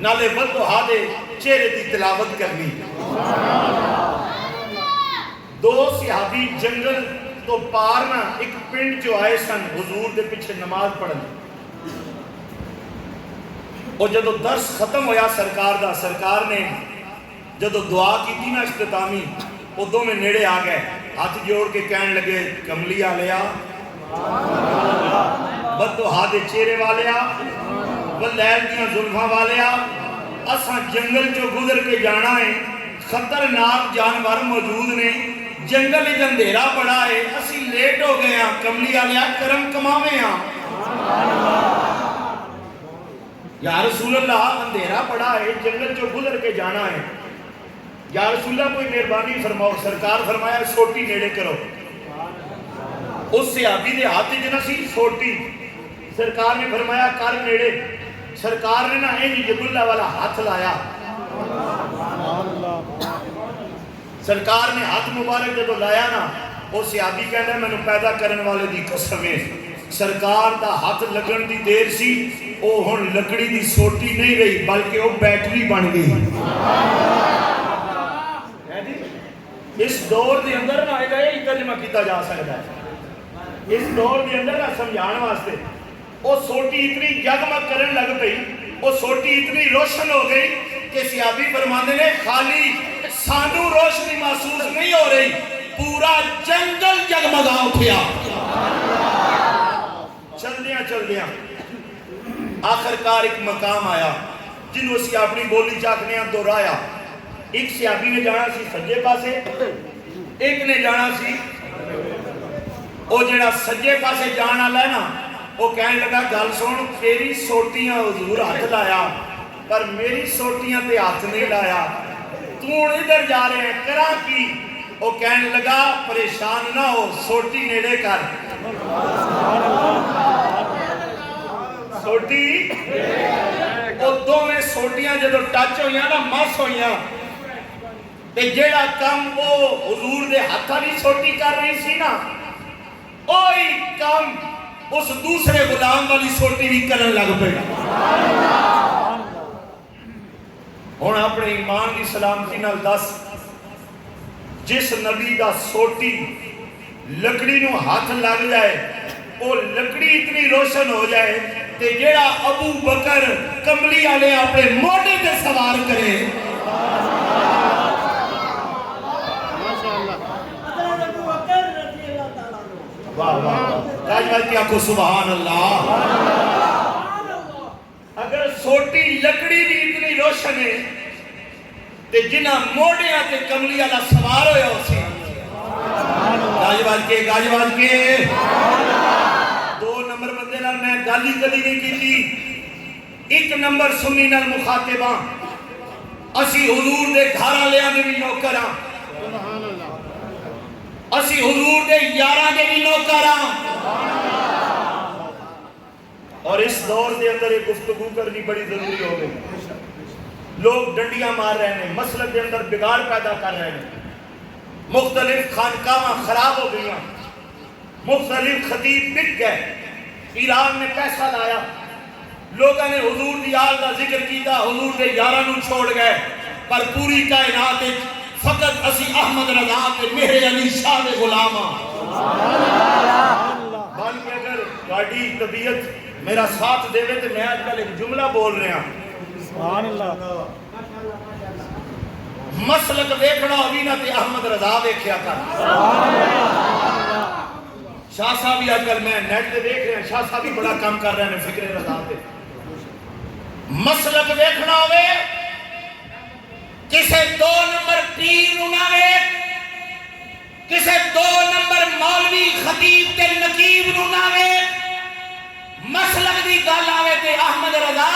نالے والدہا دے چہرے دی تلاوت کرنی. دو صحابی جنگل تو پار نہ ایک پنڈ جو آئے سن حضور دے پیچھے نماز پڑھنے. اور جدو درس ختم ہویا سرکار نے جدو دعا کی تھی نا اختتامی، ادوں میں نیڑے آ گئے، ہاتھ جوڑ کے کہنے لگے کملی آلیا بددعا دے چہرے والیا واللیل دیاں زلفاں والیا، اساں جنگل جو گزر کے جانا ہے، خطرناک جانور موجود نے، جنگل ہی اندھیرا پڑا ہے، اسی لیٹ ہو گئے ہیں، کملی آلیا کرم کماوے ہیں. یا رسول اللہ اندھیرا پڑا ہے، جنگل جو گزر کے جانا ہے، یا رسول اللہ کوئی مہربانی فرماؤ. سرکار فرمایا سوٹی نیڑے کرو. اس صحابی دے ہاتھ جنہ سی سوٹی، سرکار نے فرمایا کر نیڑے. سرکار نے نہ اینی جب اللہ والا ہاتھ لایا. سرکار نے ہاتھ مبارک جب لایا نا، وہ صحابی کہنا میں نے پیدا کرنے والے دی قسم ہے، سرکار دا ہاتھ لگن دی دیر سی، او ہن لکڑی دی سوٹی نہیں رہی بلکہ وہ بیٹری بن گئی. اس دور دے اندر نہ یہ ترجمہ کیتا جا سکتا ہے. اس دور دے اندر نہ سمجھان واسطے وہ سوٹی اتنی جگمگ کرن لگ پئی، وہ سوٹی اتنی روشن ہو گئی کہ صحابی فرماندے نے خالی سانو روشنی محسوس نہیں ہو رہی، پورا جنگل جگمگا اٹھیا. چل دیاں آخر کار ایک مقام آیا جنہوں سے اپنی بولی چاکنے ہیں دورایا. ایک صحابی نے جانا سی سجے پاسے، ایک نے جانا سی وہ جڑا سجے پاسے جانا لے نا، وہ کہنے لگا گل سن تیری سوٹیاں حضور ہاتھ لایا پر میری سوٹیاں تے ہاتھ نہیں لایا، تو ادھر جا رہے ہیں کرا کی. وہ کہنے لگا پریشان نہ ہو سوٹی نیڑے کر. سوٹی وہ دو میں سوٹیاں جدو ٹچ ہوئیاں نا مس ہوئیاں تے جیڑا کم وہ حضور دے ہاتھا نہیں سوٹی کر رہی سی نا، اوہی کم اس دوسرے غلام والی سوٹی بھی کرن لگ پئی. ہن اپنے ایمان کی سلامتی نال دس، جس نبی دا سوٹی لکڑی نو ہاتھ لگ جائے، وہ لکڑی اتنی روشن ہو جائے کہ جیڑا ابو بکر کملی والے اپنے موڈے تے سوار کرے. واہ واہ راج کیا کو سبحان اللہ. اگر سوٹی لکڑی بھی اتنی روشن ہے تے جنہ موڈیاں تے کملی والا سوار ہویا اسی گاجوال کے دو نمبر بندے نال میں گالی کدی نہیں کیتی. ایک نمبر سنی نال مخاطباں اسی حضور دے گھر والیاں دے بھی نوکر ہاں، اسی حضور دے یاراں دے بھی نوکر ہاں. اور اس دور دے اندر ایک گفتگو کرنی بڑی ضروری ہو گئی. لوگ ڈنڈیاں مار رہے ہیں، مسلک دے اندر بگاڑ پیدا کر رہے ہیں، مختلف خانقاہاں خراب ہو گئی، مختلف خطیب بک گئے. ایران نے پیسہ لایا، لوگوں نے حضور دی آل دا ذکر کیتا، حضور دے یارانوں چھوڑ گئے، پر پوری کائنات فقط اسی احمد رضا کے مہر علی شاہ دے غلاماں. بلکہ اگر گاڑی طبیعت میرا ساتھ دے تو میں آج کل ایک جملہ بول رہے ہیں، سبحان اللہ، مسلک دیکھنا ہوگی نا تے احمد رضا دیکھیا کر. شاہ صاحب بھی آج کل میں نیٹ تے دیکھ رہے ہیں، شاہ صاحب بھی بڑا کام کر رہے ہیں فکر رضا تے. مسلک دیکھنا ہوئے کسے دو نمبر پیر نہ ویکھ، کسے دو نمبر مولوی خطیب تے نقیب نہ ویکھ. مسلک دی گل آوے تے احمد رضا